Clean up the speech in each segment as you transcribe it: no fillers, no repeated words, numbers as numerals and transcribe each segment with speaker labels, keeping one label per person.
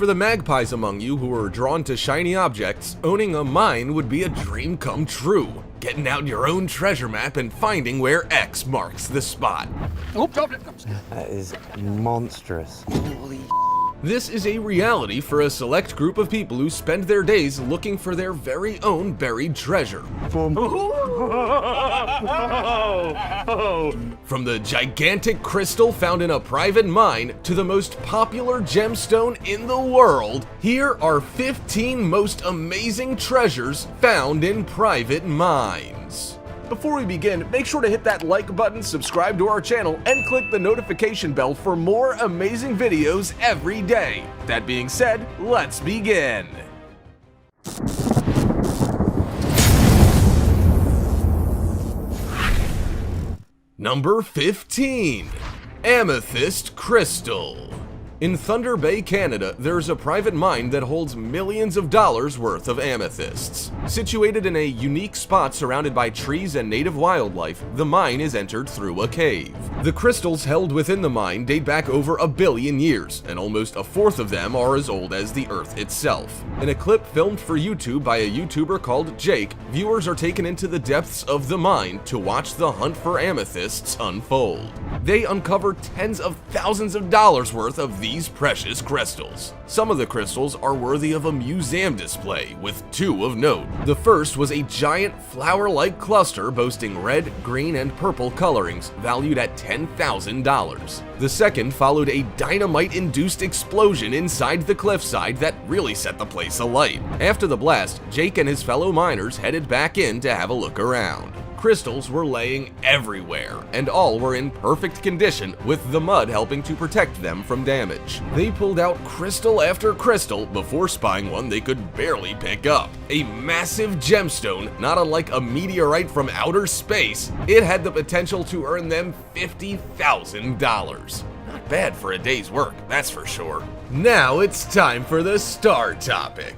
Speaker 1: For the magpies among you who are drawn to shiny objects, owning a mine would be a dream come true. Getting out your own treasure map and finding where X marks the spot.
Speaker 2: That is monstrous.
Speaker 1: This is a reality for a select group of people who spend their days looking for their very own buried treasure. From the gigantic crystal found in a private mine to the most popular gemstone in the world, here are 15 most amazing treasures found in private mines. Before we begin, make sure to hit that like button, subscribe to our channel, and click the notification bell for more amazing videos every day. That being said, let's begin. Number 15. Amethyst Crystal. In Thunder Bay, Canada, there's a private mine that holds millions of dollars worth of amethysts. Situated in a unique spot surrounded by trees and native wildlife, the mine is entered through a cave. The crystals held within the mine date back over 1 billion years, and almost a fourth of them are as old as the Earth itself. In a clip filmed for YouTube by a YouTuber called Jake, viewers are taken into the depths of the mine to watch the hunt for amethysts unfold. They uncover tens of thousands of dollars worth of these precious crystals. Some of the crystals are worthy of a museum display, with 2 of note. The first was a giant flower-like cluster boasting red, green, and purple colorings, valued at $10,000. The second followed a dynamite-induced explosion inside the cliffside that really set the place alight. After the blast, Jake and his fellow miners headed back in to have a look around. Crystals were laying everywhere, and all were in perfect condition, with the mud helping to protect them from damage. They pulled out crystal after crystal before spying one they could barely pick up. A massive gemstone, not unlike a meteorite from outer space. It had the potential to earn them $50,000. Not bad for a day's work, that's for sure. Now it's time for the star topic.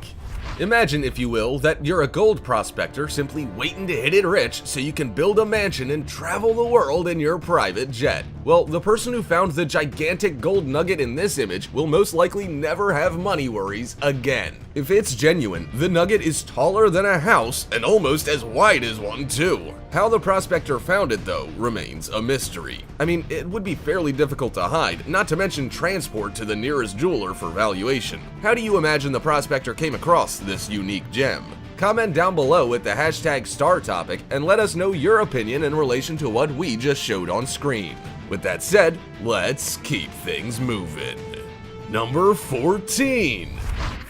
Speaker 1: Imagine, if you will, that you're a gold prospector simply waiting to hit it rich so you can build a mansion and travel the world in your private jet. Well, the person who found the gigantic gold nugget in this image will most likely never have money worries again. If it's genuine, the nugget is taller than a house and almost as wide as one too. How the prospector found it, though, remains a mystery. I mean, it would be fairly difficult to hide, not to mention transport to the nearest jeweler for valuation. How do you imagine the prospector came across this unique gem? Comment down below with the hashtag star topic and let us know your opinion in relation to what we just showed on screen. With that said, let's keep things moving. Number 14.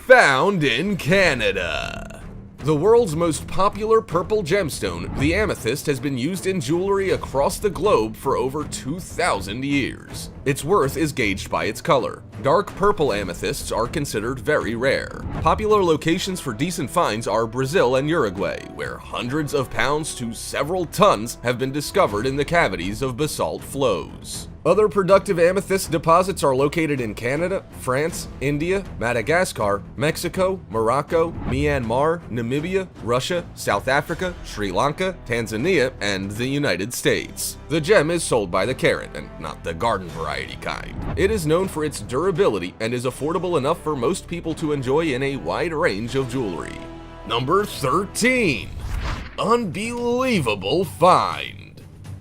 Speaker 1: Found in Canada. The world's most popular purple gemstone, the amethyst, has been used in jewelry across the globe for over 2,000 years. Its worth is gauged by its color. Dark purple amethysts are considered very rare. Popular locations for decent finds are Brazil and Uruguay, where hundreds of pounds to several tons have been discovered in the cavities of basalt flows. Other productive amethyst deposits are located in Canada, France, India, Madagascar, Mexico, Morocco, Myanmar, Namibia, Russia, South Africa, Sri Lanka, Tanzania, and the United States. The gem is sold by the carat, and not the garden variety kind. It is known for its durability and is affordable enough for most people to enjoy in a wide range of jewelry. Number 13. Unbelievable find.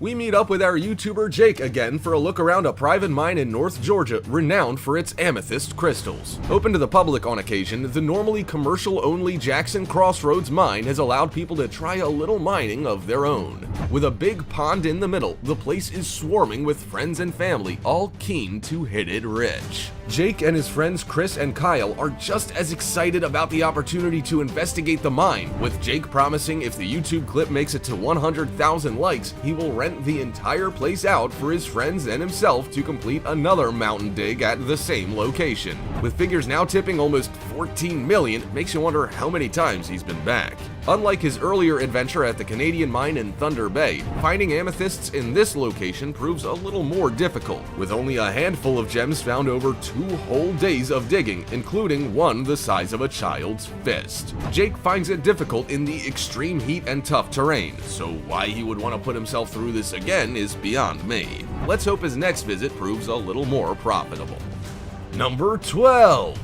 Speaker 1: We meet up with our YouTuber Jake again for a look around a private mine in North Georgia renowned for its amethyst crystals. Open to the public on occasion, the normally commercial-only Jackson Crossroads mine has allowed people to try a little mining of their own. With a big pond in the middle, the place is swarming with friends and family, all keen to hit it rich. Jake and his friends Chris and Kyle are just as excited about the opportunity to investigate the mine, with Jake promising if the YouTube clip makes it to 100,000 likes, he will rent the entire place out for his friends and himself to complete another mountain dig at the same location. With figures now tipping almost 14 million, it makes you wonder how many times he's been back. Unlike his earlier adventure at the Canadian mine in Thunder Bay, finding amethysts in this location proves a little more difficult, with only a handful of gems found over 2 whole days of digging, including one the size of a child's fist. Jake finds it difficult in the extreme heat and tough terrain, so why he would want to put himself through this again is beyond me. Let's hope his next visit proves a little more profitable. Number 12.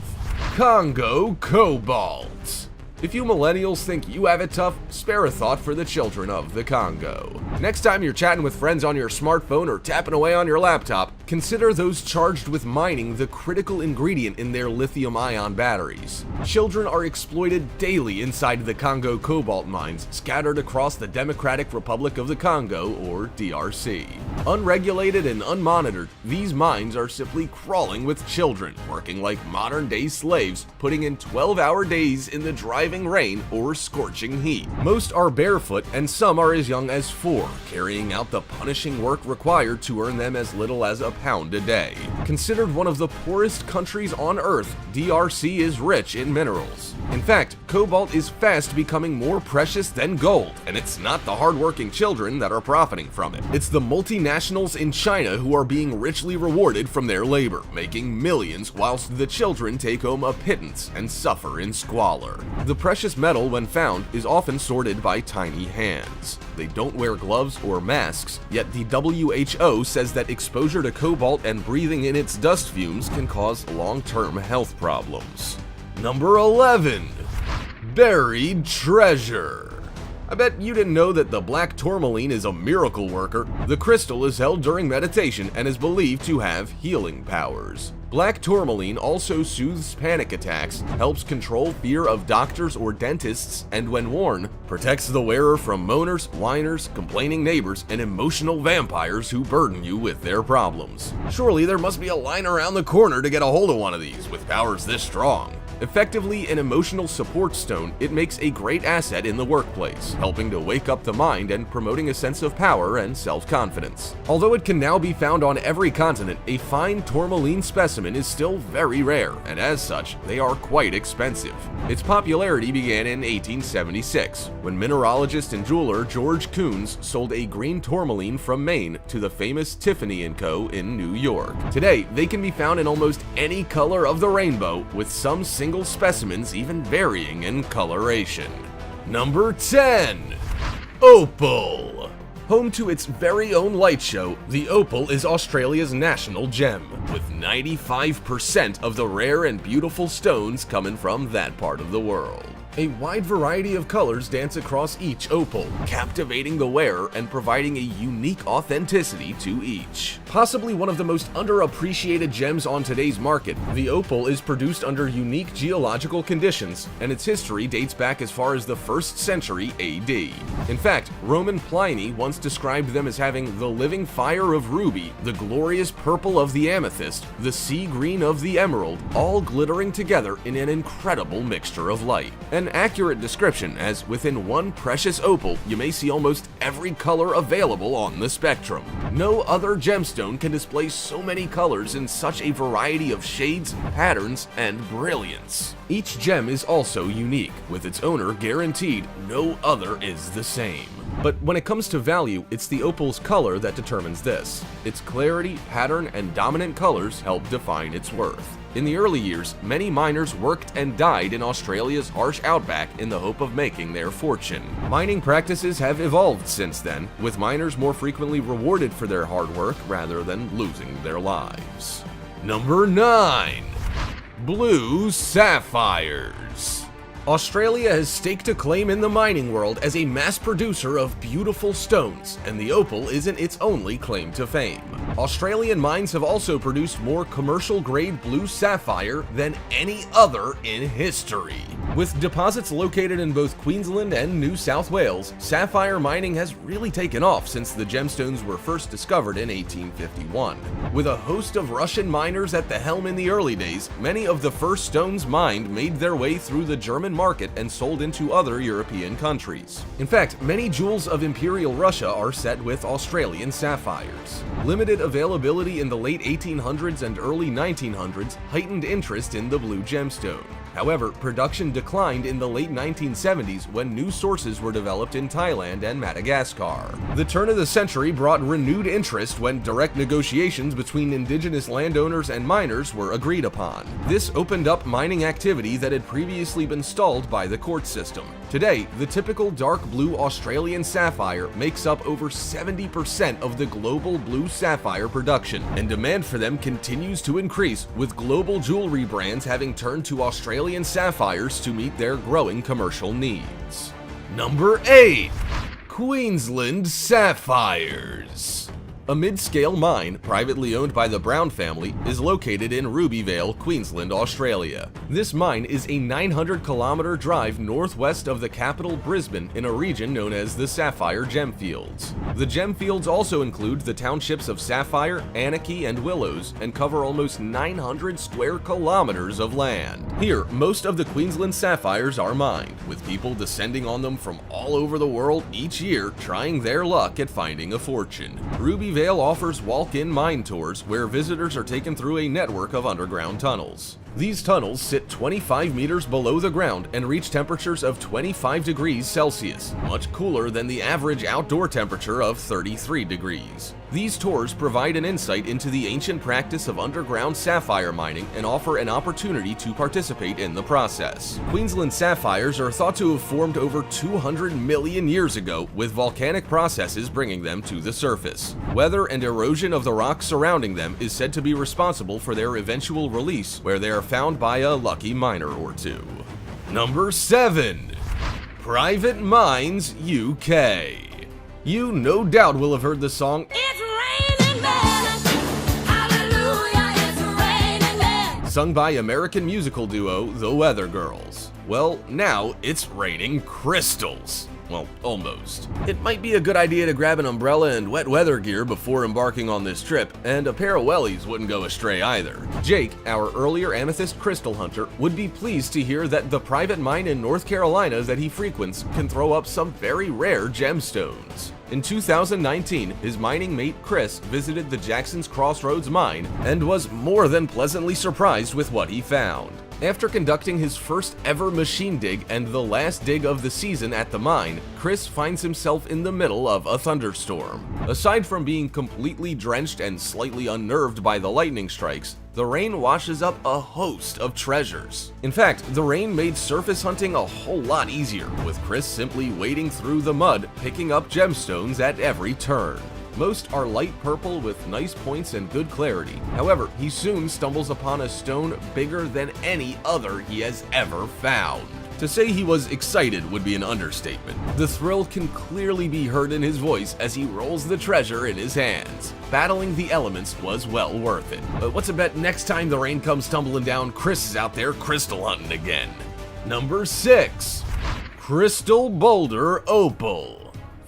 Speaker 1: Congo Cobalt. If you millennials think you have it tough, spare a thought for the children of the Congo. Next time you're chatting with friends on your smartphone or tapping away on your laptop, consider those charged with mining the critical ingredient in their lithium-ion batteries. Children are exploited daily inside the Congo cobalt mines scattered across the Democratic Republic of the Congo, or DRC. Unregulated and unmonitored, these mines are simply crawling with children, working like modern-day slaves, putting in 12-hour days in the driving rain or scorching heat. Most are barefoot and some are as young as 4, carrying out the punishing work required to earn them as little as £1 a day. Considered one of the poorest countries on Earth, DRC is rich in minerals. In fact, cobalt is fast becoming more precious than gold, and it's not the hardworking children that are profiting from it. It's the multinationals in China who are being richly rewarded from their labor, making millions whilst the children take home a pittance and suffer in squalor. The precious metal, when found, is often sorted by tiny hands. They don't wear gloves or masks, yet the WHO says that exposure to cobalt and breathing in its dust fumes can cause long-term health problems. Number 11. Buried treasure. I bet you didn't know that the black tourmaline is a miracle worker. The crystal is held during meditation and is believed to have healing powers. Black tourmaline also soothes panic attacks, helps control fear of doctors or dentists, and when worn, protects the wearer from moaners, whiners, complaining neighbors, and emotional vampires who burden you with their problems. Surely there must be a line around the corner to get a hold of one of these with powers this strong. Effectively an emotional support stone, it makes a great asset in the workplace, helping to wake up the mind and promoting a sense of power and self-confidence. Although it can now be found on every continent, a fine tourmaline specimen is still very rare, and as such, they are quite expensive. Its popularity began in 1876, when mineralogist and jeweler George Coons sold a green tourmaline from Maine to the famous Tiffany & Co. in New York. Today, they can be found in almost any color of the rainbow, with some single specimens even varying in coloration. Number 10. Opal. Home to its very own light show, the opal is Australia's national gem, with 95% of the rare and beautiful stones coming from that part of the world. A wide variety of colors dance across each opal, captivating the wearer and providing a unique authenticity to each. Possibly one of the most underappreciated gems on today's market, the opal is produced under unique geological conditions, and its history dates back as far as the 1st century AD. In fact, Roman Pliny once described them as having the living fire of ruby, the glorious purple of the amethyst, the sea green of the emerald, all glittering together in an incredible mixture of light. An accurate description, as within one precious opal, you may see almost every color available on the spectrum. No other gemstone can display so many colors in such a variety of shades, patterns, and brilliance. Each gem is also unique, with its owner guaranteed no other is the same. But when it comes to value, it's the opal's color that determines this. Its clarity, pattern, and dominant colors help define its worth. In the early years, many miners worked and died in Australia's harsh outback in the hope of making their fortune. Mining practices have evolved since then, with miners more frequently rewarded for their hard work rather than losing their lives. Number 9. Blue sapphires. Australia has staked a claim in the mining world as a mass producer of beautiful stones, and the opal isn't its only claim to fame. Australian mines have also produced more commercial-grade blue sapphire than any other in history. With deposits located in both Queensland and New South Wales, sapphire mining has really taken off since the gemstones were first discovered in 1851. With a host of Russian miners at the helm in the early days, many of the first stones mined made their way through the German market and sold into other European countries. In fact, many jewels of Imperial Russia are set with Australian sapphires. Limited availability in the late 1800s and early 1900s heightened interest in the blue gemstone. However, production declined in the late 1970s when new sources were developed in Thailand and Madagascar. The turn of the century brought renewed interest when direct negotiations between indigenous landowners and miners were agreed upon. This opened up mining activity that had previously been stalled by the court system. Today, the typical dark blue Australian sapphire makes up over 70% of the global blue sapphire production, and demand for them continues to increase, with global jewelry brands having turned to Australian sapphires to meet their growing commercial needs. Number 8. Queensland Sapphires. A mid-scale mine, privately owned by the Brown family, is located in Rubyvale, Queensland, Australia. This mine is a 900-kilometer drive northwest of the capital Brisbane in a region known as the Sapphire Gemfields. The Gemfields also include the townships of Sapphire, Anakie, and Willows, and cover almost 900 square kilometers of land. Here, most of the Queensland sapphires are mined, with people descending on them from all over the world each year trying their luck at finding a fortune. Rubyvale offers walk-in mine tours where visitors are taken through a network of underground tunnels. These tunnels sit 25 meters below the ground and reach temperatures of 25 degrees Celsius, much cooler than the average outdoor temperature of 33 degrees. These tours provide an insight into the ancient practice of underground sapphire mining and offer an opportunity to participate in the process. Queensland sapphires are thought to have formed over 200 million years ago, with volcanic processes bringing them to the surface. Weather and erosion of the rocks surrounding them is said to be responsible for their eventual release, where they are found by a lucky miner or two. Number 7. Private Mines UK. You no doubt will have heard the song
Speaker 3: It's raining men. Hallelujah, it's raining men.
Speaker 1: sung by American musical duo The Weather Girls. Well, now it's raining crystals. Well, almost. It might be a good idea to grab an umbrella and wet weather gear before embarking on this trip, and a pair of wellies wouldn't go astray either. Jake, our earlier amethyst crystal hunter, would be pleased to hear that the private mine in North Carolina that he frequents can throw up some very rare gemstones. In 2019, his mining mate Chris visited the Jackson's Crossroads mine and was more than pleasantly surprised with what he found. After conducting his first ever machine dig and the last dig of the season at the mine, Chris finds himself in the middle of a thunderstorm. Aside from being completely drenched and slightly unnerved by the lightning strikes, the rain washes up a host of treasures. In fact, the rain made surface hunting a whole lot easier, with Chris simply wading through the mud, picking up gemstones at every turn. Most are light purple with nice points and good clarity. However, he soon stumbles upon a stone bigger than any other he has ever found. To say he was excited would be an understatement. The thrill can clearly be heard in his voice as he rolls the treasure in his hands. Battling the elements was well worth it. But what's a bet next time the rain comes tumbling down, Chris is out there crystal hunting again. Number 6. Crystal Boulder Opal.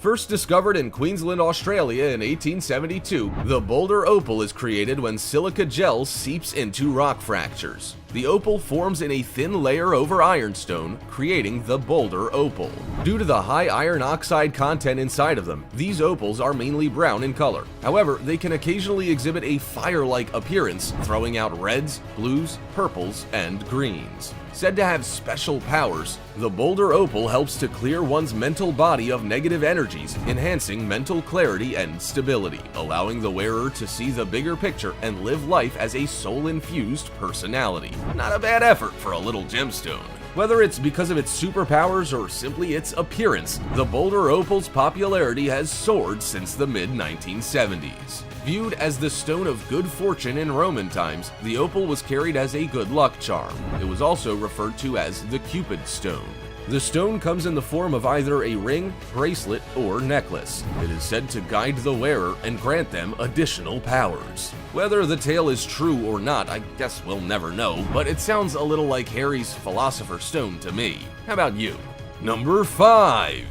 Speaker 1: First discovered in Queensland, Australia in 1872, the Boulder Opal is created when silica gel seeps into rock fractures. The opal forms in a thin layer over ironstone, creating the Boulder Opal. Due to the high iron oxide content inside of them, these opals are mainly brown in color. However, they can occasionally exhibit a fire-like appearance, throwing out reds, blues, purples, and greens. Said to have special powers, the Boulder Opal helps to clear one's mental body of negative energies, enhancing mental clarity and stability, allowing the wearer to see the bigger picture and live life as a soul-infused personality. Not a bad effort for a little gemstone. Whether it's because of its superpowers or simply its appearance, the Boulder Opal's popularity has soared since the mid-1970s. Viewed as the stone of good fortune in Roman times, the opal was carried as a good luck charm. It was also referred to as the Cupid stone. The stone comes in the form of either a ring, bracelet, or necklace. It is said to guide the wearer and grant them additional powers. Whether the tale is true or not, I guess we'll never know, but it sounds a little like Harry's Philosopher's Stone to me. How about you? Number 5.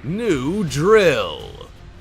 Speaker 1: New Drill.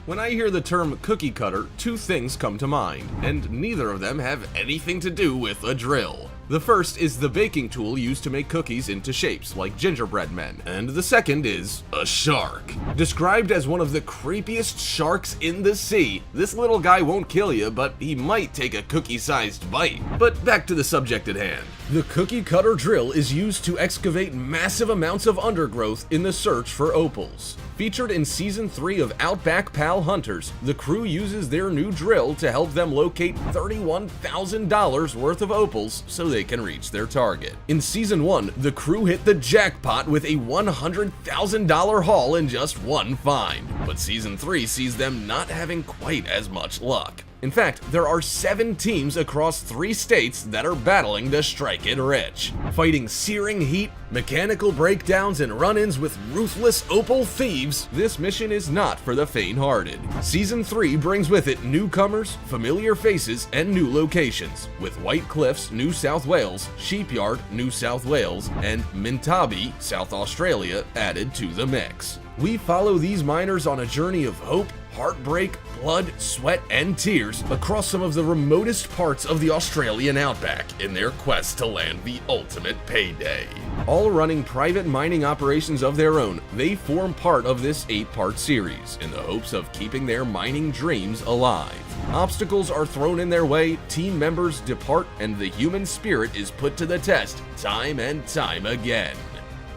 Speaker 1: When I hear the term cookie cutter, two things come to mind, and neither of them have anything to do with a drill. The first is the baking tool used to make cookies into shapes, like gingerbread men, and the second is a shark. Described as one of the creepiest sharks in the sea, this little guy won't kill you, but he might take a cookie-sized bite. But back to the subject at hand. The cookie cutter drill is used to excavate massive amounts of undergrowth in the search for opals. Featured in Season 3 of Outback Pal Hunters, the crew uses their new drill to help them locate $31,000 worth of opals so they can reach their target. In Season 1, the crew hit the jackpot with a $100,000 haul in just one find, but Season 3 sees them not having quite as much luck. In fact, there are 7 teams across 3 states that are battling to strike it rich. Fighting searing heat, mechanical breakdowns, and run-ins with ruthless opal thieves, this mission is not for the faint-hearted. Season 3 brings with it newcomers, familiar faces, and new locations, with White Cliffs, New South Wales, Sheepyard, New South Wales, and Mintabi, South Australia, added to the mix. We follow these miners on a journey of hope, heartbreak, blood, sweat, and tears across some of the remotest parts of the Australian outback in their quest to land the ultimate payday. All running private mining operations of their own, they form part of this 8-part series in the hopes of keeping their mining dreams alive. Obstacles are thrown in their way, team members depart, and the human spirit is put to the test time and time again.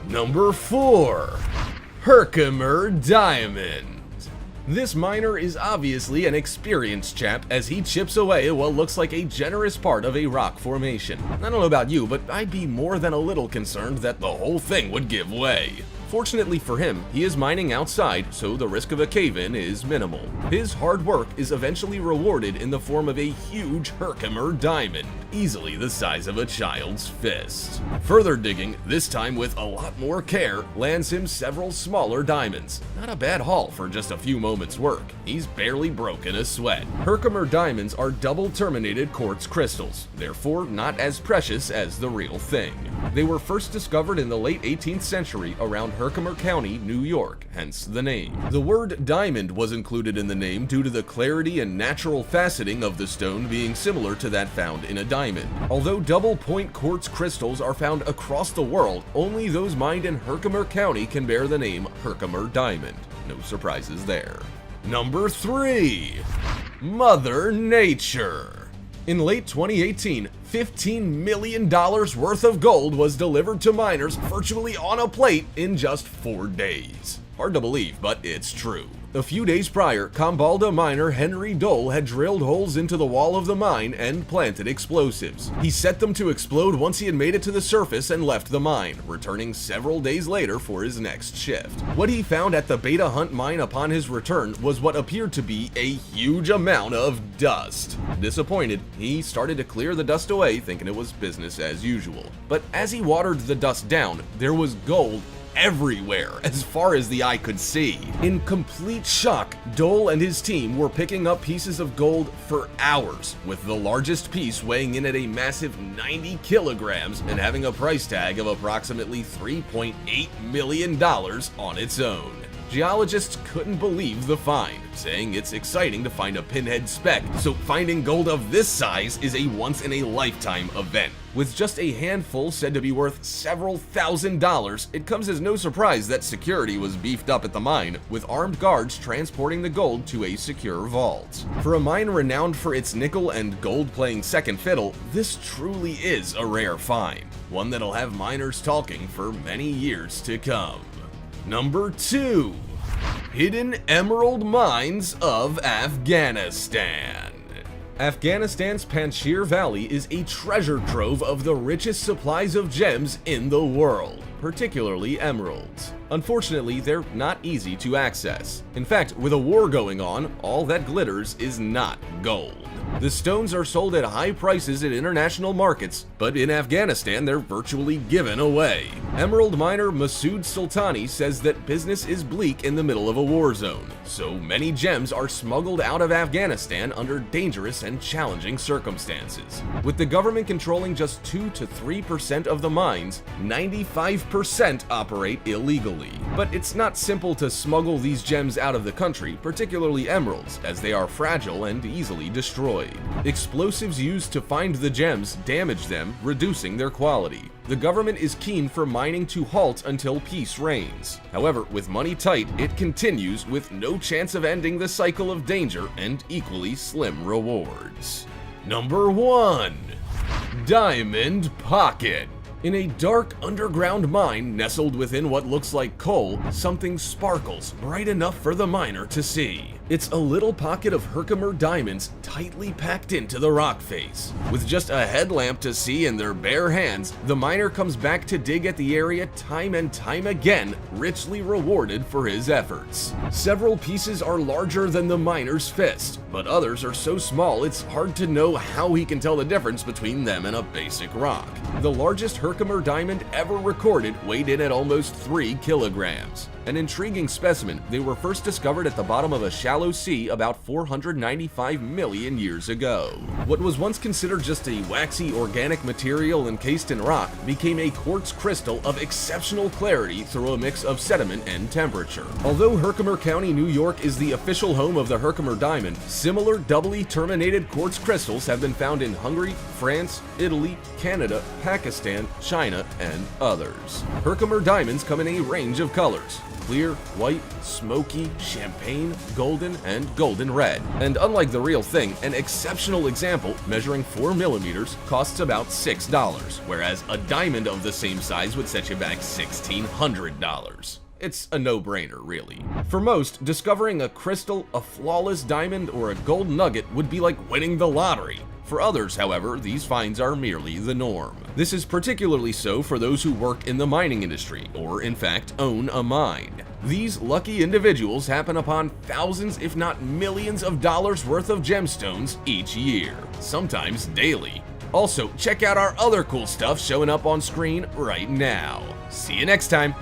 Speaker 1: Number 4. Herkimer Diamond. This miner is obviously an experienced chap as he chips away at what looks like a generous part of a rock formation. I don't know about you, but I'd be more than a little concerned that the whole thing would give way. Fortunately for him, he is mining outside, so the risk of a cave-in is minimal. His hard work is eventually rewarded in the form of a huge Herkimer diamond, easily the size of a child's fist. Further digging, this time with a lot more care, lands him several smaller diamonds. Not a bad haul for just a few moments' work. He's barely broken a sweat. Herkimer diamonds are double terminated quartz crystals, therefore not as precious as the real thing. They were first discovered in the late 18th century around Herkimer County, New York, hence the name. The word diamond was included in the name due to the clarity and natural faceting of the stone being similar to that found in a diamond. Although double point quartz crystals are found across the world, only those mined in Herkimer County can bear the name Herkimer Diamond. No surprises there. Number 3. Mother Nature. In late 2018, $15 million worth of gold was delivered to miners virtually on a plate in just 4 days. Hard to believe, but it's true. A few days prior, Kambalda miner Henry Dole had drilled holes into the wall of the mine and planted explosives. He set them to explode once he had made it to the surface and left the mine, returning several days later for his next shift. What he found at the Beta Hunt mine upon his return was what appeared to be a huge amount of dust. Disappointed, he started to clear the dust away, thinking it was business as usual. But as he watered the dust down, there was gold everywhere, as far as the eye could see. In complete shock, Dole and his team were picking up pieces of gold for hours, with the largest piece weighing in at a massive 90 kilograms and having a price tag of approximately $3.8 million on its own. Geologists couldn't believe the find, saying it's exciting to find a pinhead speck, so finding gold of this size is a once-in-a-lifetime event. With just a handful said to be worth several $1,000s, it comes as no surprise that security was beefed up at the mine, with armed guards transporting the gold to a secure vault. For a mine renowned for its nickel and gold playing second fiddle, this truly is a rare find, one that'll have miners talking for many years to come. Number 2. Hidden Emerald Mines of Afghanistan. Afghanistan's Panjshir Valley is a treasure trove of the richest supplies of gems in the world, particularly emeralds. Unfortunately, they're not easy to access. In fact, with a war going on, all that glitters is not gold. The stones are sold at high prices in international markets, but in Afghanistan they're virtually given away. Emerald miner Masood Sultani says that business is bleak in the middle of a war zone, so many gems are smuggled out of Afghanistan under dangerous and challenging circumstances. With the government controlling just 2 to 3% of the mines, 95% operate illegally. But it's not simple to smuggle these gems out of the country, particularly emeralds, as they are fragile and easily destroyed. Explosives used to find the gems damage them, reducing their quality. The government is keen for mining to halt until peace reigns. However, with money tight, it continues with no chance of ending the cycle of danger and equally slim rewards. Number 1. Diamond Pocket. In a dark underground mine nestled within what looks like coal, something sparkles bright enough for the miner to see. It's a little pocket of Herkimer diamonds tightly packed into the rock face. With just a headlamp to see in their bare hands, the miner comes back to dig at the area time and time again, richly rewarded for his efforts. Several pieces are larger than the miner's fist, but others are so small it's hard to know how he can tell the difference between them and a basic rock. The largest Herkimer diamond ever recorded weighed in at almost 3 kilograms. An intriguing specimen, they were first discovered at the bottom of a shallow sea about 495 million years ago. What was once considered just a waxy organic material encased in rock became a quartz crystal of exceptional clarity through a mix of sediment and temperature. Although Herkimer County, New York is the official home of the Herkimer diamond, similar doubly terminated quartz crystals have been found in Hungary, France, Italy, Canada, Pakistan, China, and others. Herkimer diamonds come in a range of colors: clear, white, smoky, champagne, golden, and golden red. And unlike the real thing, an exceptional example measuring 4 millimeters costs about $6, whereas a diamond of the same size would set you back $1,600. It's a no-brainer, really. For most, discovering a crystal, a flawless diamond, or a gold nugget would be like winning the lottery. For others, however, these finds are merely the norm. This is particularly so for those who work in the mining industry, or in fact own a mine. These lucky individuals happen upon thousands, if not millions of dollars worth of gemstones each year, sometimes daily. Also, check out our other cool stuff showing up on screen right now. See you next time!